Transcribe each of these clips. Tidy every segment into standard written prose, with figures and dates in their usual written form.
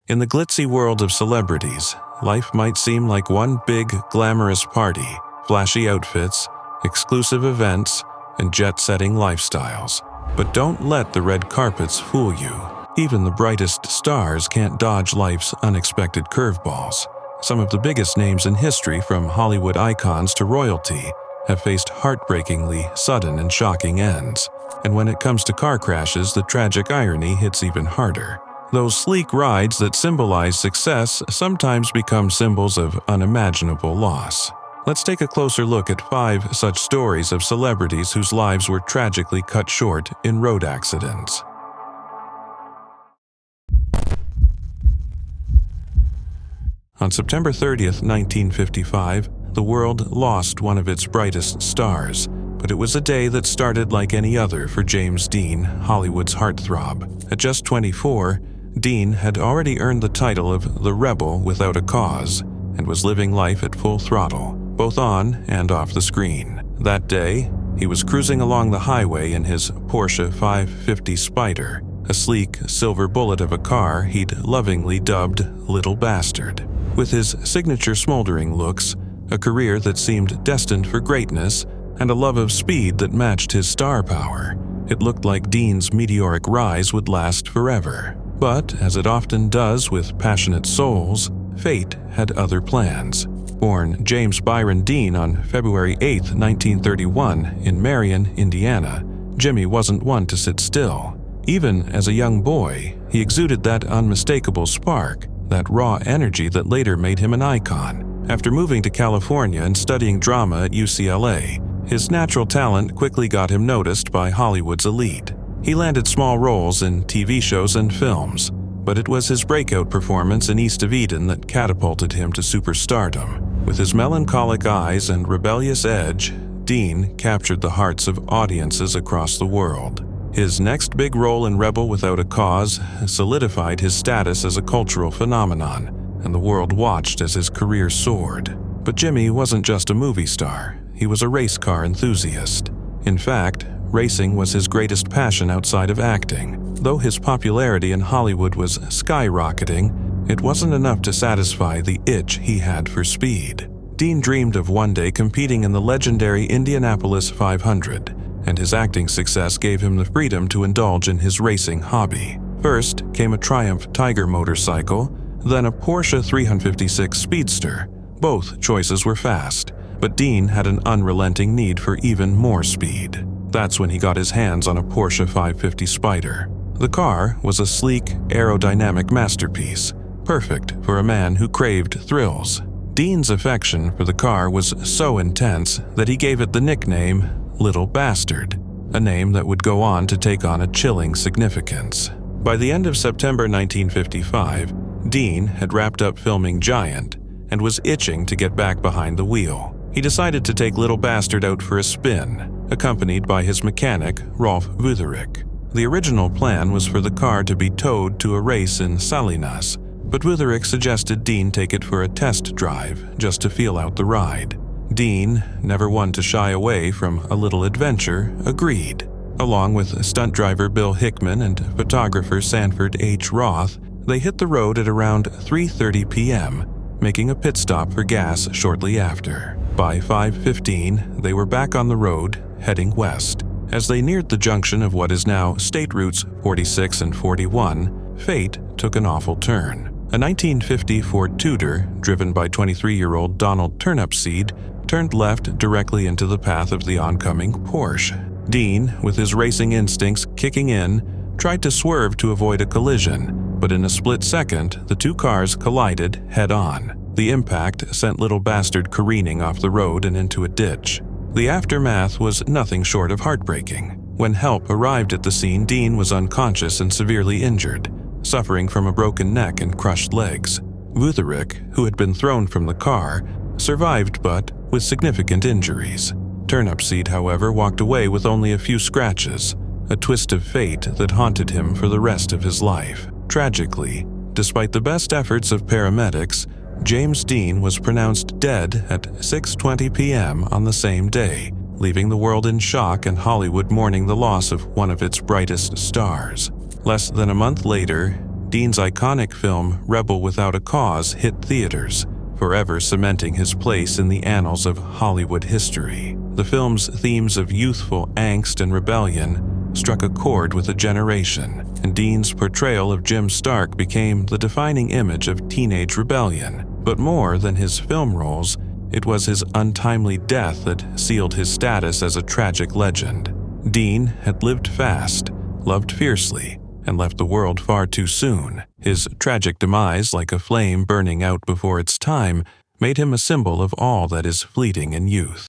In the glitzy world of celebrities, life might seem like one big, glamorous party, flashy outfits, exclusive events, and jet-setting lifestyles. But don't let the red carpets fool you. Even the brightest stars can't dodge life's unexpected curveballs. Some of the biggest names in history, from Hollywood icons to royalty, have faced heartbreakingly sudden and shocking ends. And when it comes to car crashes, the tragic irony hits even harder. Those sleek rides that symbolize success sometimes become symbols of unimaginable loss. Let's take a closer look at 5 such stories of celebrities whose lives were tragically cut short in road accidents. On September 30th, 1955, the world lost one of its brightest stars, but it was a day that started like any other for James Dean, Hollywood's heartthrob. At just 24, Dean had already earned the title of the Rebel Without a Cause and was living life at full throttle, both on and off the screen. That day, he was cruising along the highway in his Porsche 550 Spider, a sleek silver bullet of a car he'd lovingly dubbed Little Bastard. With his signature smoldering looks, a career that seemed destined for greatness, and a love of speed that matched his star power, it looked like Dean's meteoric rise would last forever. But, as it often does with passionate souls, fate had other plans. Born James Byron Dean on February 8, 1931, in Marion, Indiana, Jimmy wasn't one to sit still. Even as a young boy, he exuded that unmistakable spark, that raw energy that later made him an icon. After moving to California and studying drama at UCLA, his natural talent quickly got him noticed by Hollywood's elite. He landed small roles in TV shows and films, but it was his breakout performance in East of Eden that catapulted him to superstardom. With his melancholic eyes and rebellious edge, Dean captured the hearts of audiences across the world. His next big role in Rebel Without a Cause solidified his status as a cultural phenomenon, and the world watched as his career soared. But Jimmy wasn't just a movie star, he was a race car enthusiast. In fact, racing was his greatest passion outside of acting. Though his popularity in Hollywood was skyrocketing, it wasn't enough to satisfy the itch he had for speed. Dean dreamed of one day competing in the legendary Indianapolis 500, and his acting success gave him the freedom to indulge in his racing hobby. First came a Triumph Tiger motorcycle, then a Porsche 356 Speedster. Both choices were fast, but Dean had an unrelenting need for even more speed. That's when he got his hands on a Porsche 550 Spider. The car was a sleek, aerodynamic masterpiece, perfect for a man who craved thrills. Dean's affection for the car was so intense that he gave it the nickname Little Bastard, a name that would go on to take on a chilling significance. By the end of September 1955, Dean had wrapped up filming Giant and was itching to get back behind the wheel. He decided to take Little Bastard out for a spin, accompanied by his mechanic, Rolf Wütherich. The original plan was for the car to be towed to a race in Salinas, but Wütherich suggested Dean take it for a test drive just to feel out the ride. Dean, never one to shy away from a little adventure, agreed. Along with stunt driver Bill Hickman and photographer Sanford H. Roth, they hit the road at around 3:30 p.m., making a pit stop for gas shortly after. By 5:15, they were back on the road, heading west. As they neared the junction of what is now State Routes 46 and 41, fate took an awful turn. A 1950 Ford Tudor, driven by 23-year-old Donald Turnipseed, turned left directly into the path of the oncoming Porsche. Dean, with his racing instincts kicking in, tried to swerve to avoid a collision, but in a split second, the two cars collided head-on. The impact sent Little Bastard careening off the road and into a ditch. The aftermath was nothing short of heartbreaking. When help arrived at the scene, Dean was unconscious and severely injured, suffering from a broken neck and crushed legs. Wütherich, who had been thrown from the car, survived but with significant injuries. Turnipseed, however, walked away with only a few scratches, a twist of fate that haunted him for the rest of his life. Tragically, despite the best efforts of paramedics, James Dean was pronounced dead at 6:20 p.m. on the same day, leaving the world in shock and Hollywood mourning the loss of one of its brightest stars. Less than a month later, Dean's iconic film Rebel Without a Cause hit theaters, forever cementing his place in the annals of Hollywood history. The film's themes of youthful angst and rebellion struck a chord with a generation, and Dean's portrayal of Jim Stark became the defining image of teenage rebellion. But more than his film roles, it was his untimely death that sealed his status as a tragic legend. Dean had lived fast, loved fiercely, and left the world far too soon. His tragic demise, like a flame burning out before its time, made him a symbol of all that is fleeting in youth.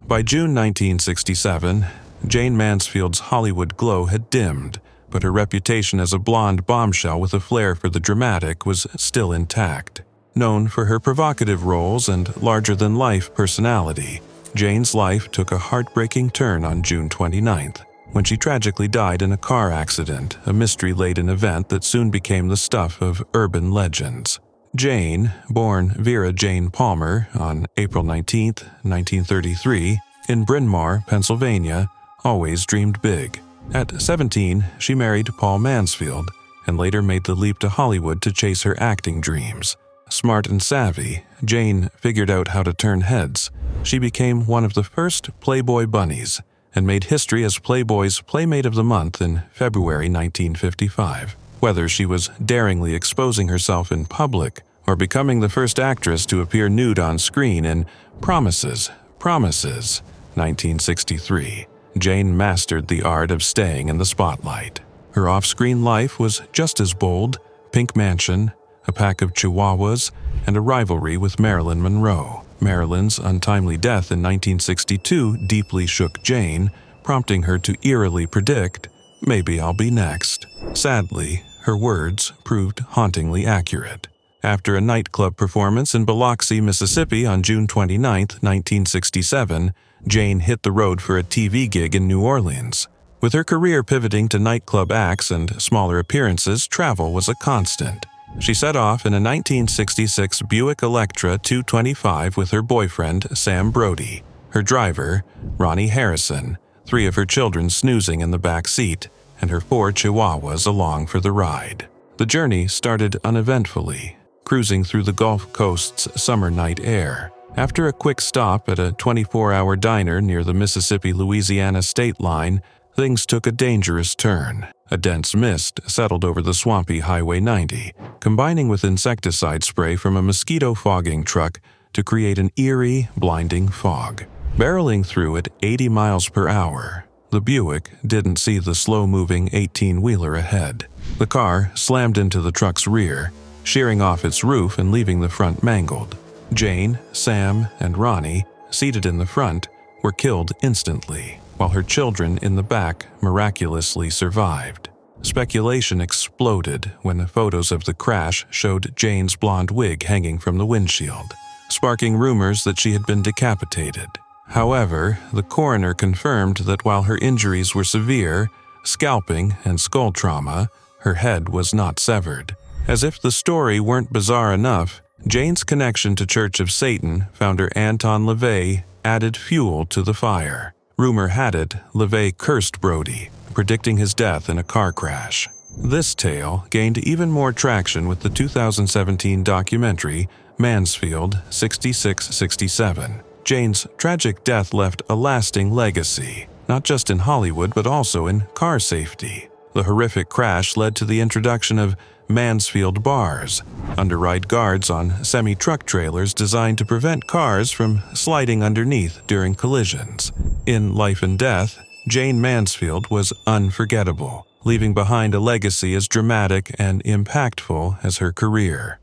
By June 1967, Jane Mansfield's Hollywood glow had dimmed, but her reputation as a blonde bombshell with a flair for the dramatic was still intact. Known for her provocative roles and larger-than-life personality, Jane's life took a heartbreaking turn on June 29th, when she tragically died in a car accident, a mystery-laden event that soon became the stuff of urban legends. Jane, born Vera Jane Palmer on April 19, 1933, in Bryn Mawr, Pennsylvania, always dreamed big. At 17, she married Paul Mansfield, and later made the leap to Hollywood to chase her acting dreams. Smart and savvy, Jane figured out how to turn heads. She became one of the first Playboy bunnies, and made history as Playboy's Playmate of the Month in February 1955. Whether she was daringly exposing herself in public or becoming the first actress to appear nude on screen in Promises, 1963, Jane mastered the art of staying in the spotlight. Her off-screen life was just as bold: pink mansion, a pack of chihuahuas, and a rivalry with Marilyn Monroe. Marilyn's untimely death in 1962 deeply shook Jane, prompting her to eerily predict, "Maybe I'll be next." Sadly, her words proved hauntingly accurate. After a nightclub performance in Biloxi, Mississippi on June 29, 1967, Jane hit the road for a TV gig in New Orleans. With her career pivoting to nightclub acts and smaller appearances, travel was a constant. She set off in a 1966 Buick Electra 225 with her boyfriend, Sam Brody, her driver, Ronnie Harrison, 3 of her children snoozing in the back seat, and her 4 chihuahuas along for the ride. The journey started uneventfully, cruising through the Gulf Coast's summer night air. After a quick stop at a 24-hour diner near the Mississippi-Louisiana state line, things took a dangerous turn. A dense mist settled over the swampy Highway 90, combining with insecticide spray from a mosquito fogging truck to create an eerie, blinding fog. Barreling through at 80 miles per hour, the Buick didn't see the slow-moving 18-wheeler ahead. The car slammed into the truck's rear, shearing off its roof and leaving the front mangled. Jane, Sam, and Ronnie, seated in the front, were killed instantly, while her children in the back miraculously survived. Speculation exploded when photos of the crash showed Jane's blonde wig hanging from the windshield, sparking rumors that she had been decapitated. However, the coroner confirmed that while her injuries were severe, scalping and skull trauma, her head was not severed. As if the story weren't bizarre enough, Jane's connection to Church of Satan founder Anton LaVey added fuel to the fire. Rumor had it, LaVey cursed Brody, predicting his death in a car crash. This tale gained even more traction with the 2017 documentary Mansfield 6667. Jane's tragic death left a lasting legacy, not just in Hollywood but also in car safety. The horrific crash led to the introduction of Mansfield bars, underride guards on semi-truck trailers designed to prevent cars from sliding underneath during collisions. In Life and Death, Jane Mansfield was unforgettable, leaving behind a legacy as dramatic and impactful as her career.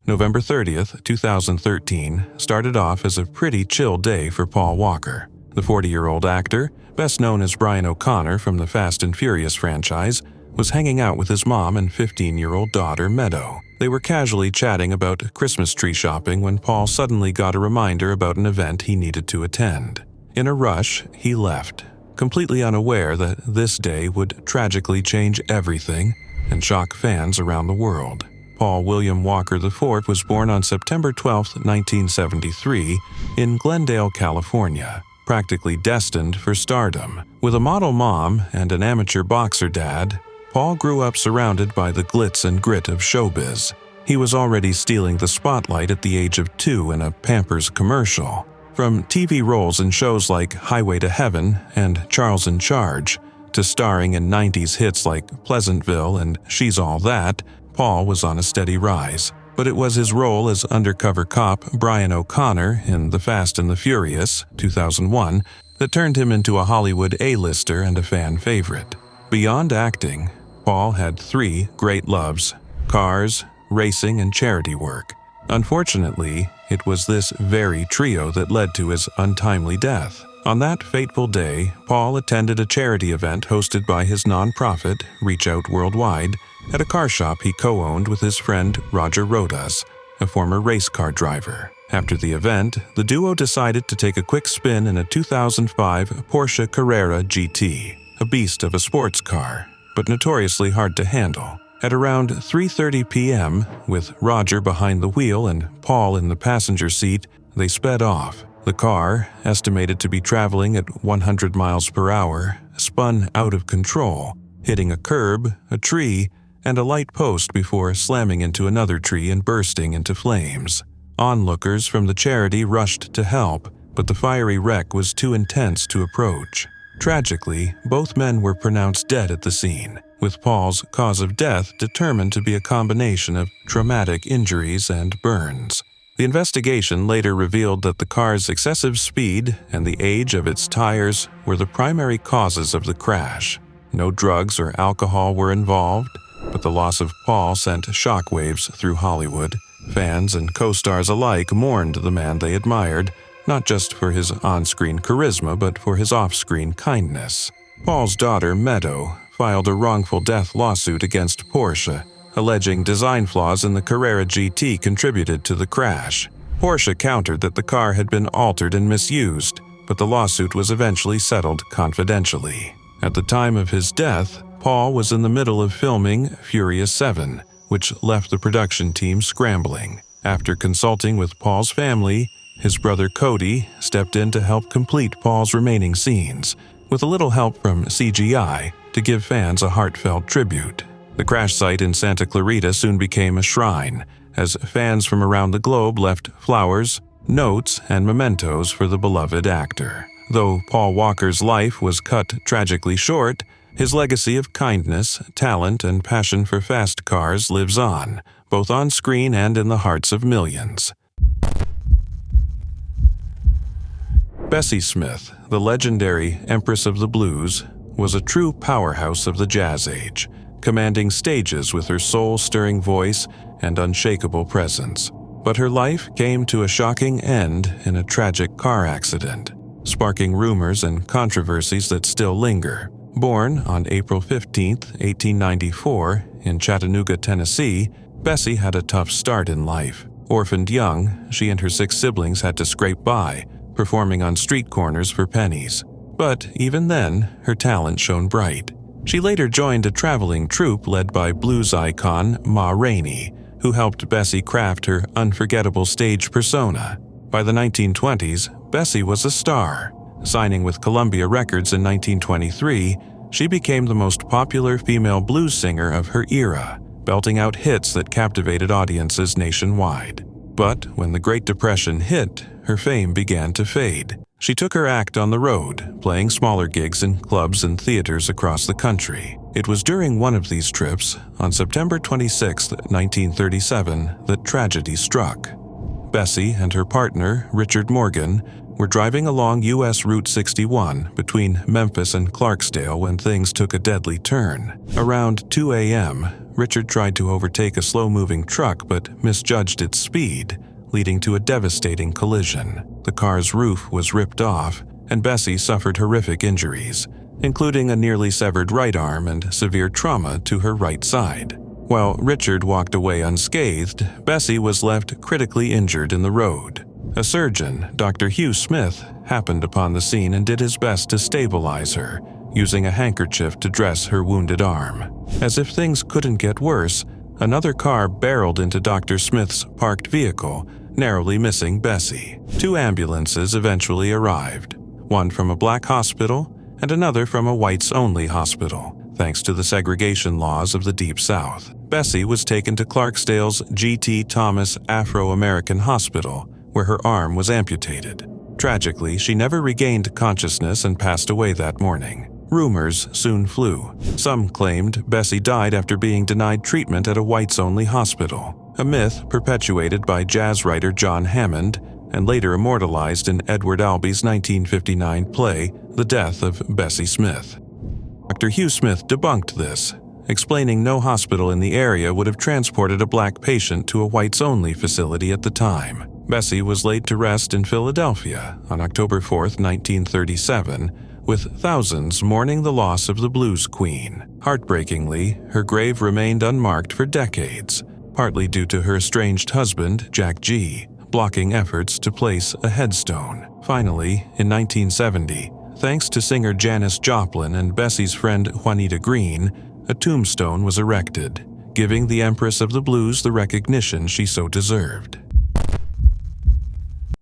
November 30th, 2013 started off as a pretty chill day for Paul Walker. The 40-year-old actor, best known as Brian O'Connor from the Fast and Furious franchise, was hanging out with his mom and 15-year-old daughter, Meadow. They were casually chatting about Christmas tree shopping when Paul suddenly got a reminder about an event he needed to attend. In a rush, he left, completely unaware that this day would tragically change everything and shock fans around the world. Paul William Walker IV was born on September 12, 1973, in Glendale, California. practically destined for stardom. With a model mom and an amateur boxer dad, Paul grew up surrounded by the glitz and grit of showbiz. He was already stealing the spotlight at the age of 2 in a Pampers commercial. From TV roles in shows like Highway to Heaven and Charles in Charge, to starring in 90s hits like Pleasantville and She's All That, Paul was on a steady rise. But it was his role as undercover cop Brian O'Connor in The Fast and the Furious, 2001, that turned him into a Hollywood A-lister and a fan favorite. Beyond acting, Paul had 3 great loves: cars, racing, and charity work. Unfortunately, it was this very trio that led to his untimely death. On that fateful day, Paul attended a charity event hosted by his nonprofit, Reach Out Worldwide, at a car shop he co-owned with his friend Roger Rodas, a former race car driver. After the event, the duo decided to take a quick spin in a 2005 Porsche Carrera GT, a beast of a sports car, but notoriously hard to handle. At around 3:30 p.m., with Roger behind the wheel and Paul in the passenger seat, they sped off. The car, estimated to be traveling at 100 miles per hour, spun out of control, hitting a curb, a tree, and a light post before slamming into another tree and bursting into flames. Onlookers from the charity rushed to help, but the fiery wreck was too intense to approach. Tragically, both men were pronounced dead at the scene, with Paul's cause of death determined to be a combination of traumatic injuries and burns. The investigation later revealed that the car's excessive speed and the age of its tires were the primary causes of the crash. No drugs or alcohol were involved, but the loss of Paul sent shockwaves through Hollywood. Fans and co-stars alike mourned the man they admired, not just for his on-screen charisma, but for his off-screen kindness. Paul's daughter, Meadow, filed a wrongful death lawsuit against Porsche, alleging design flaws in the Carrera GT contributed to the crash. Porsche countered that the car had been altered and misused, but the lawsuit was eventually settled confidentially. At the time of his death, Paul was in the middle of filming Furious 7, which left the production team scrambling. After consulting with Paul's family, his brother Cody stepped in to help complete Paul's remaining scenes, with a little help from CGI to give fans a heartfelt tribute. The crash site in Santa Clarita soon became a shrine, as fans from around the globe left flowers, notes, and mementos for the beloved actor. Though Paul Walker's life was cut tragically short, his legacy of kindness, talent, and passion for fast cars lives on, both on screen and in the hearts of millions. Bessie Smith, the legendary Empress of the Blues, was a true powerhouse of the jazz age, commanding stages with her soul-stirring voice and unshakable presence. But her life came to a shocking end in a tragic car accident, sparking rumors and controversies that still linger. Born on April 15, 1894, in Chattanooga, Tennessee, Bessie had a tough start in life. Orphaned young, she and her 6 siblings had to scrape by, performing on street corners for pennies. But even then, her talent shone bright. She later joined a traveling troupe led by blues icon Ma Rainey, who helped Bessie craft her unforgettable stage persona. By the 1920s, Bessie was a star. Signing with Columbia Records in 1923, she became the most popular female blues singer of her era, belting out hits that captivated audiences nationwide. But when the Great Depression hit, her fame began to fade. She took her act on the road, playing smaller gigs in clubs and theaters across the country. It was during one of these trips, on September 26, 1937, that tragedy struck. Bessie and her partner, Richard Morgan, were driving along U.S. Route 61 between Memphis and Clarksdale when things took a deadly turn. Around 2 a.m., Richard tried to overtake a slow-moving truck but misjudged its speed, leading to a devastating collision. The car's roof was ripped off, and Bessie suffered horrific injuries, including a nearly severed right arm and severe trauma to her right side. While Richard walked away unscathed, Bessie was left critically injured in the road. A surgeon, Dr. Hugh Smith, happened upon the scene and did his best to stabilize her, using a handkerchief to dress her wounded arm. As if things couldn't get worse, another car barreled into Dr. Smith's parked vehicle, narrowly missing Bessie. 2 ambulances eventually arrived. one from a black hospital and another from a whites-only hospital, thanks to the segregation laws of the Deep South. Bessie was taken to Clarksdale's G.T. Thomas Afro-American Hospital, where her arm was amputated. Tragically, she never regained consciousness and passed away that morning. Rumors soon flew. Some claimed Bessie died after being denied treatment at a whites-only hospital, a myth perpetuated by jazz writer John Hammond and later immortalized in Edward Albee's 1959 play, The Death of Bessie Smith. Dr. Hugh Smith debunked this, explaining no hospital in the area would have transported a black patient to a whites-only facility at the time. Bessie was laid to rest in Philadelphia on October 4, 1937, with thousands mourning the loss of the blues queen. Heartbreakingly, her grave remained unmarked for decades, partly due to her estranged husband, Jack G., blocking efforts to place a headstone. Finally, in 1970, thanks to singer Janis Joplin and Bessie's friend Juanita Green, a tombstone was erected, giving the Empress of the Blues the recognition she so deserved.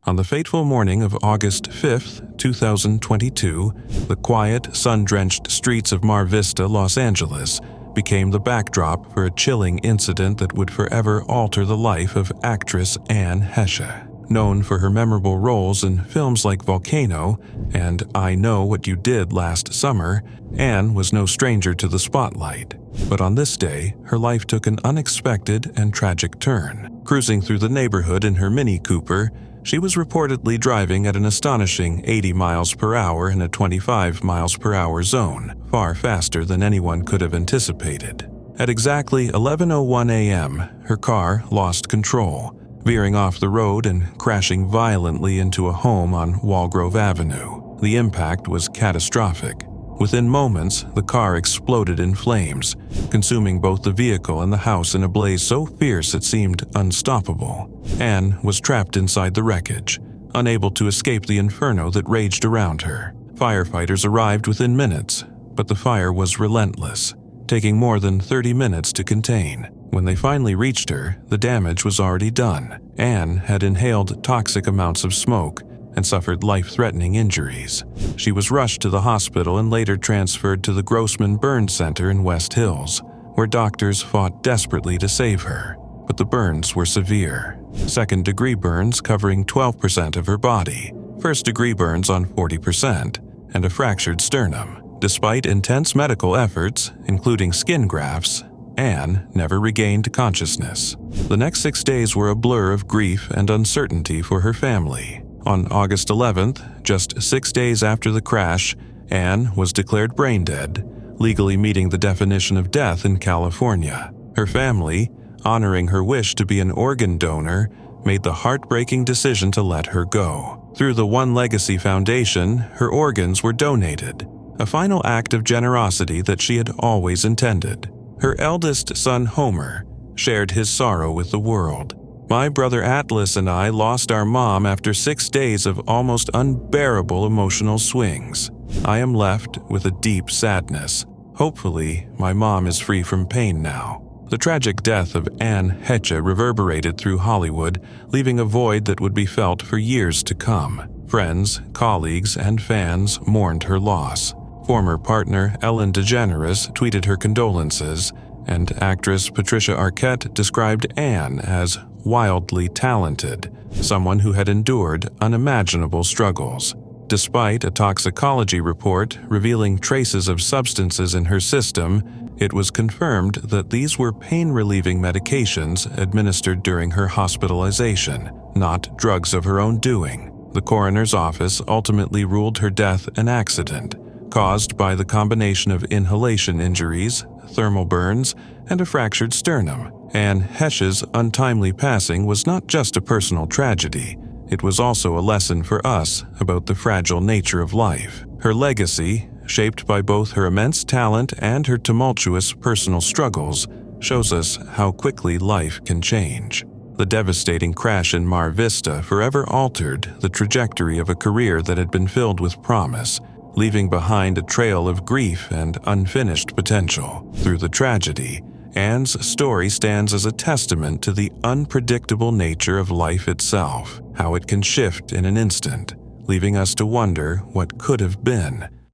On the fateful morning of August 5, 2022, the quiet, sun-drenched streets of Mar Vista, Los Angeles, became the backdrop for a chilling incident that would forever alter the life of actress Anne Heche. Known for her memorable roles in films like Volcano and I Know What You Did Last Summer, Anne was no stranger to the spotlight. But on this day, her life took an unexpected and tragic turn. Cruising through the neighborhood in her Mini Cooper, she was reportedly driving at an astonishing 80 miles per hour in a 25 miles per hour zone, far faster than anyone could have anticipated. At exactly 11:01 a.m., her car lost control, veering off the road and crashing violently into a home on Walgrove Avenue. The impact was catastrophic. Within moments, the car exploded in flames, consuming both the vehicle and the house in a blaze so fierce it seemed unstoppable. Anne was trapped inside the wreckage, unable to escape the inferno that raged around her. Firefighters arrived within minutes, but the fire was relentless, taking more than 30 minutes to contain. When they finally reached her, the damage was already done. Anne had inhaled toxic amounts of smoke and suffered life-threatening injuries. She was rushed to the hospital and later transferred to the Grossman Burn Center in West Hills, where doctors fought desperately to save her. But the burns were severe. Second-degree burns covering 12% of her body, first-degree burns on 40%, and a fractured sternum. Despite intense medical efforts, including skin grafts, Anne never regained consciousness. The next 6 days were a blur of grief and uncertainty for her family. On August 11th, just 6 days after the crash, Anne was declared brain dead, legally meeting the definition of death in California. Her family, honoring her wish to be an organ donor, made the heartbreaking decision to let her go. Through the One Legacy Foundation, her organs were donated, a final act of generosity that she had always intended. Her eldest son, Homer, shared his sorrow with the world. My brother Atlas and I lost our mom after 6 days of almost unbearable emotional swings. I am left with a deep sadness. Hopefully, my mom is free from pain now. The tragic death of Anne Heche reverberated through Hollywood, leaving a void that would be felt for years to come. Friends, colleagues, and fans mourned her loss. Former partner Ellen DeGeneres tweeted her condolences, and actress Patricia Arquette described Anne as wildly talented, someone who had endured unimaginable struggles. Despite a toxicology report revealing traces of substances in her system, it was confirmed that these were pain-relieving medications administered during her hospitalization, not drugs of her own doing. The coroner's office ultimately ruled her death an accident, caused by the combination of inhalation injuries, thermal burns, and a fractured sternum. Anne Heche's untimely passing was not just a personal tragedy, it was also a lesson for us about the fragile nature of life. Her legacy, shaped by both her immense talent and her tumultuous personal struggles, shows us how quickly life can change. The devastating crash in Mar Vista forever altered the trajectory of a career that had been filled with promise, leaving behind a trail of grief and unfinished potential. Through the tragedy, Anne's story stands as a testament to the unpredictable nature of life itself, how it can shift in an instant, leaving us to wonder what could have been.